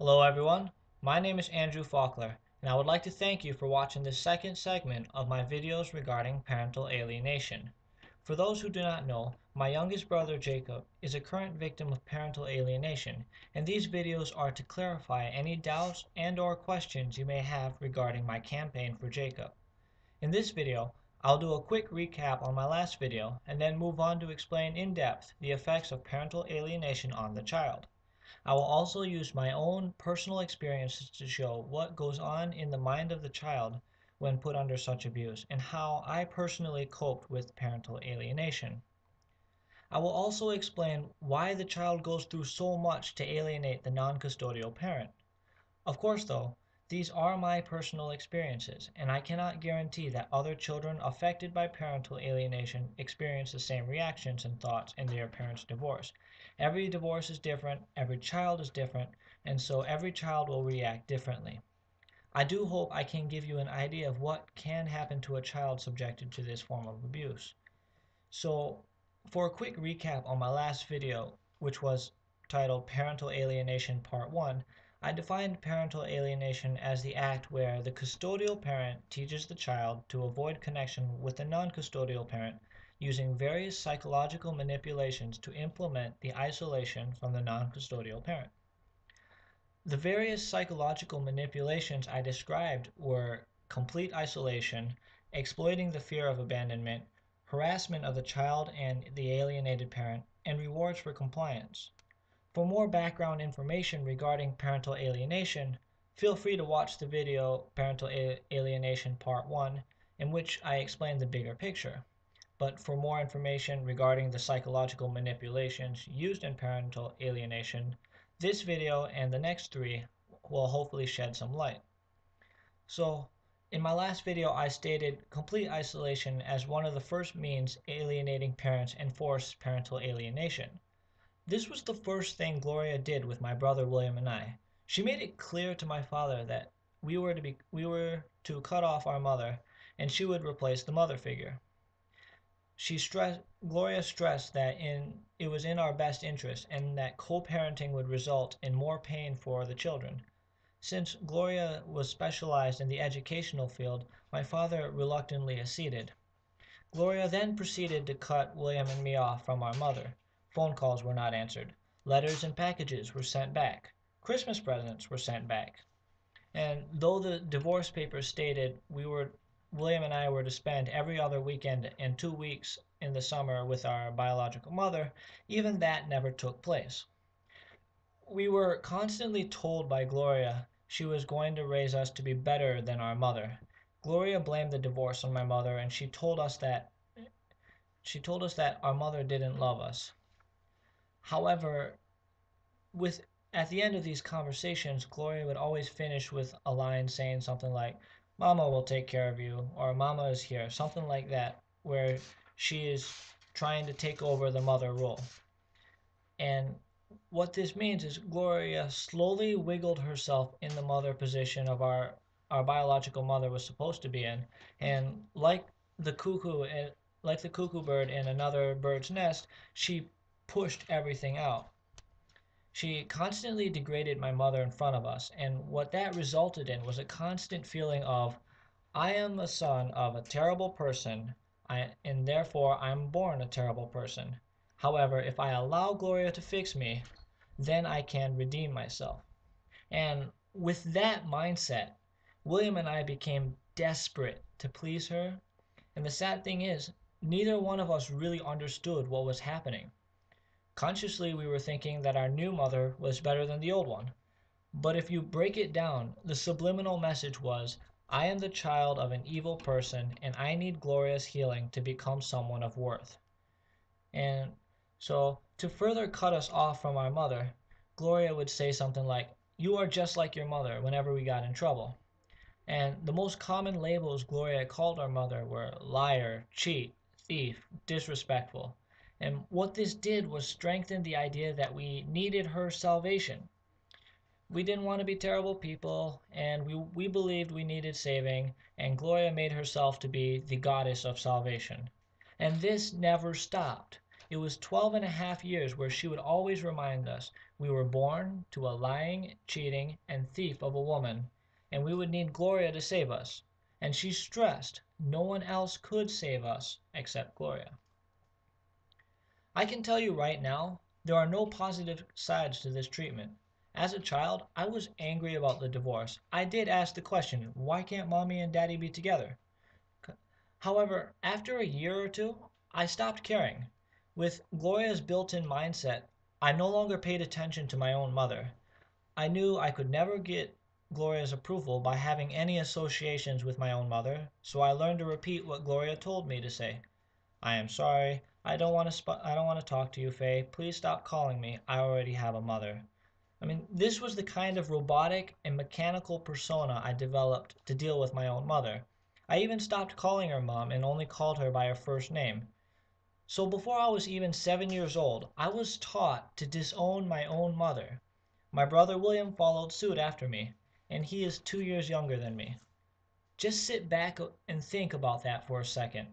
Hello everyone, my name is Andrew Folkler, and I would like to thank you for watching this second segment of my videos regarding parental alienation. For those who do not know, my youngest brother Jacob is a current victim of parental alienation, and these videos are to clarify any doubts and/or questions you may have regarding my campaign for Jacob. In this video, I'll do a quick recap on my last video and then move on to explain in depth the effects of parental alienation on the child. I will also use my own personal experiences to show what goes on in the mind of the child when put under such abuse and how I personally coped with parental alienation. I will also explain why the child goes through so much to alienate the non-custodial parent. Of course, though, these are my personal experiences, and I cannot guarantee that other children affected by parental alienation experience the same reactions and thoughts in their parents' divorce. Every divorce is different, every child is different, and so every child will react differently. I do hope I can give you an idea of what can happen to a child subjected to this form of abuse. So, for a quick recap on my last video, which was titled Parental Alienation Part 1, I defined parental alienation as the act where the custodial parent teaches the child to avoid connection with the non-custodial parent using various psychological manipulations to implement the isolation from the non-custodial parent. The various psychological manipulations I described were complete isolation, exploiting the fear of abandonment, harassment of the child and the alienated parent, and rewards for compliance. For more background information regarding parental alienation, feel free to watch the video Parental Alienation Part 1, in which I explain the bigger picture. But for more information regarding the psychological manipulations used in parental alienation, this video and the next three will hopefully shed some light. So, in my last video, I stated complete isolation as one of the first means alienating parents enforce parental alienation. This was the first thing Gloria did with my brother William and I. She made it clear to my father that we were to cut off our mother and she would replace the mother figure. Gloria stressed that it was in our best interest and that co-parenting would result in more pain for the children. Since Gloria was specialized in the educational field, my father reluctantly acceded. Gloria then proceeded to cut William and me off from our mother. Phone calls were not answered. Letters and packages were sent back. Christmas presents were sent back. And though the divorce papers stated William and I were to spend every other weekend and 2 weeks in the summer with our biological mother, even that never took place. We were constantly told by Gloria she was going to raise us to be better than our mother. Gloria blamed the divorce on my mother and she told us that our mother didn't love us. However, with at the end of these conversations, Gloria would always finish with a line saying something like, "Mama will take care of you," or "Mama is here," something like that, where she is trying to take over the mother role. And what this means is Gloria slowly wiggled herself in the mother position of our biological mother was supposed to be in, and the cuckoo like the cuckoo bird in another bird's nest, she pushed everything out. She constantly degraded my mother in front of us, and what that resulted in was a constant feeling of, I am the son of a terrible person, and therefore I'm born a terrible person. However, if I allow Gloria to fix me, then I can redeem myself. And with that mindset, William and I became desperate to please her. And the sad thing is, neither one of us really understood what was happening. Consciously, we were thinking that our new mother was better than the old one. But if you break it down, the subliminal message was, I am the child of an evil person and I need Gloria's healing to become someone of worth. And so, to further cut us off from our mother, Gloria would say something like, "You are just like your mother," whenever we got in trouble. And the most common labels Gloria called our mother were liar, cheat, thief, disrespectful. And what this did was strengthen the idea that we needed her salvation. We didn't want to be terrible people, and we believed we needed saving, and Gloria made herself to be the goddess of salvation. And this never stopped. It was 12 and a half years where she would always remind us, We were born to a lying, cheating, and thief of a woman, and we would need Gloria to save us. And she stressed no one else could save us except Gloria. I can tell you right now, there are no positive sides to this treatment. As a child, I was angry about the divorce. I did ask the question, why can't mommy and daddy be together? However, after a year or two, I stopped caring. With Gloria's built-in mindset, I no longer paid attention to my own mother. I knew I could never get Gloria's approval by having any associations with my own mother, so I learned to repeat what Gloria told me to say. I am sorry. I don't want to talk to you, Faye. Please stop calling me. I already have a mother. I mean, this was the kind of robotic and mechanical persona I developed to deal with my own mother. I even stopped calling her mom and only called her by her first name. So before I was even 7 years old, I was taught to disown my own mother. My brother William followed suit after me, and he is 2 years younger than me. Just sit back and think about that for a second.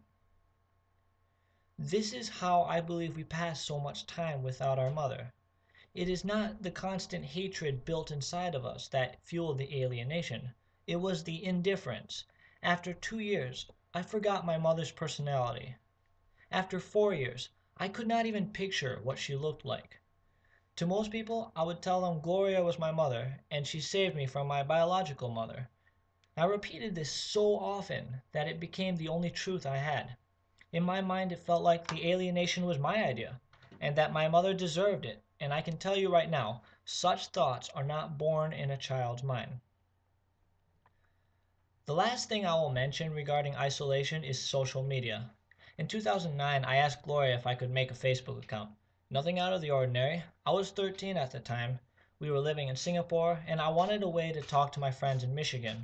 This is how I believe we pass so much time without our mother. It is not the constant hatred built inside of us that fueled the alienation. It was the indifference. After 2 years, I forgot my mother's personality. After 4 years, I could not even picture what she looked like. To most people, I would tell them Gloria was my mother, and she saved me from my biological mother. I repeated this so often that it became the only truth I had. In my mind, it felt like the alienation was my idea, and that my mother deserved it. And I can tell you right now, such thoughts are not born in a child's mind. The last thing I will mention regarding isolation is social media. In 2009, I asked Gloria if I could make a Facebook account. Nothing out of the ordinary. I was 13 at the time. We were living in Singapore, and I wanted a way to talk to my friends in Michigan.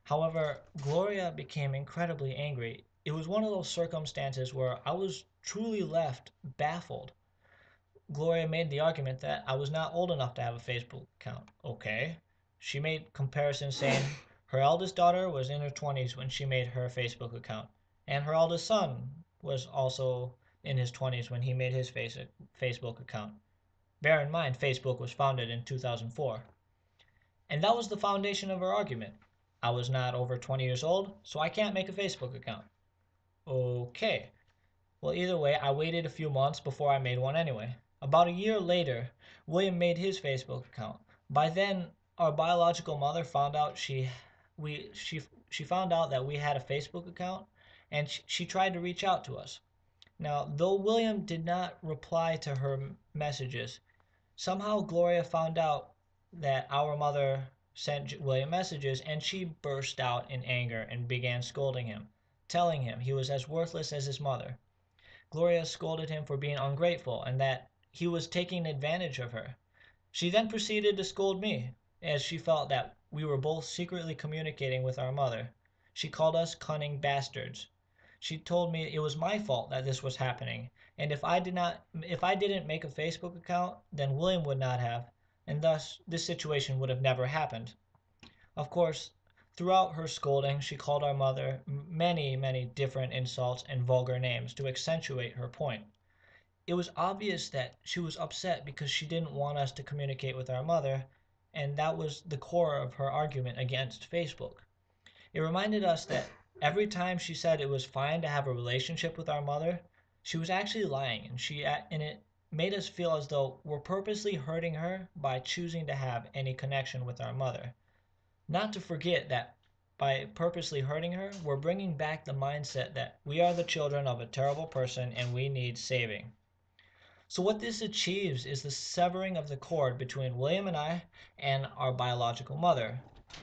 However, Gloria became incredibly angry. It was one of those circumstances where I was truly left baffled. Gloria made the argument that I was not old enough to have a Facebook account. Okay. She made comparisons saying her eldest daughter was in her 20s when she made her Facebook account, and her eldest son was also in his 20s when he made his Facebook account. Bear in mind, Facebook was founded in 2004. And that was the foundation of her argument. I was not over 20 years old, so I can't make a Facebook account. Okay. Well, either way, I waited a few months before I made one anyway. About a year later, William made his Facebook account. By then, our biological mother found out we she found out that we had a Facebook account, and she tried to reach out to us. Now, though William did not reply to her messages, somehow Gloria found out that our mother sent William messages, and she burst out in anger and began scolding him, telling him he was as worthless as his mother. Gloria scolded him for being ungrateful and that he was taking advantage of her. She then proceeded to scold me, as she felt that we were both secretly communicating with our mother. She called us cunning bastards. She told me it was my fault that this was happening, and if I didn't make a Facebook account, then William would not have, and thus this situation would have never happened. Of course, throughout her scolding, she called our mother many, many different insults and vulgar names to accentuate her point. It was obvious that she was upset because she didn't want us to communicate with our mother, and that was the core of her argument against Facebook. It reminded us that every time she said it was fine to have a relationship with our mother, she was actually lying, and it made us feel as though we're purposely hurting her by choosing to have any connection with our mother. Not to forget that by purposely hurting her, we're bringing back the mindset that we are the children of a terrible person and we need saving. So what this achieves is the severing of the cord between William and I and our biological mother.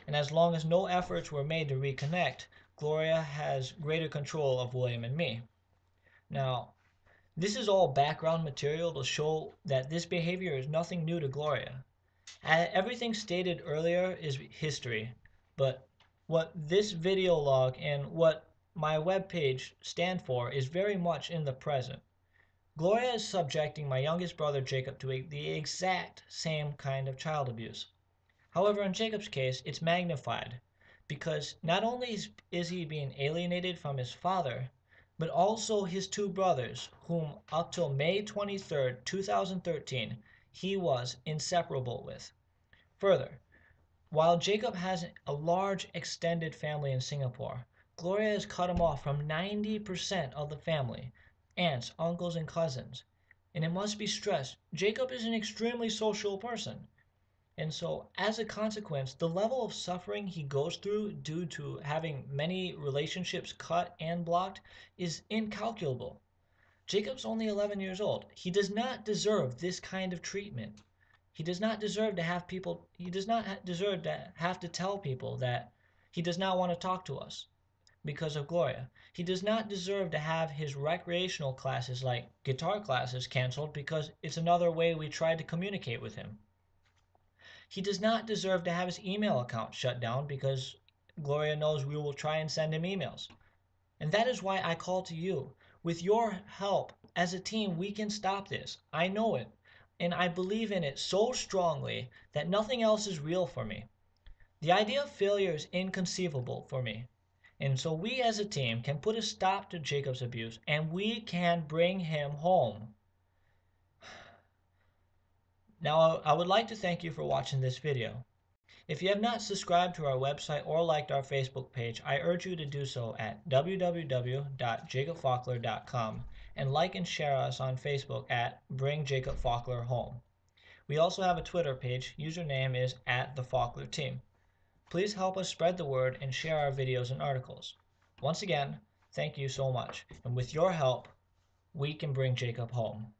And as long as no efforts were made to reconnect, Gloria has greater control of William and me. Now, this is all background material to show that this behavior is nothing new to Gloria. Everything stated earlier is history, but what this video log and what my webpage stand for is very much in the present. Gloria is subjecting my youngest brother Jacob to the exact same kind of child abuse. However, in Jacob's case, it's magnified because not only is he being alienated from his father, but also his two brothers, whom up till May 23rd, 2013, he was inseparable with. Further, while Jacob has a large extended family in Singapore, Gloria has cut him off from 90% of the family, aunts, uncles, and cousins. And it must be stressed, Jacob is an extremely social person. And so, as a consequence, the level of suffering he goes through due to having many relationships cut and blocked is incalculable. Jacob's only 11 years old. He does not deserve this kind of treatment. He does not deserve to have people, he does not deserve to have to tell people that he does not want to talk to us because of Gloria. He does not deserve to have his recreational classes like guitar classes canceled because it's another way we tried to communicate with him. He does not deserve to have his email account shut down because Gloria knows we will try and send him emails. And that is why I call to you. With your help, as a team, we can stop this. I know it. And I believe in it so strongly that nothing else is real for me. The idea of failure is inconceivable for me. And so we as a team can put a stop to Jacob's abuse and we can bring him home. Now, I would like to thank you for watching this video. If you have not subscribed to our website or liked our Facebook page, I urge you to do so at www.jacobfolkler.com and like and share us on Facebook at Bring Jacob Folkler Home. We also have a Twitter page. Username is @TheFolklerTeam. Please help us spread the word and share our videos and articles. Once again, thank you so much. And with your help, we can bring Jacob home.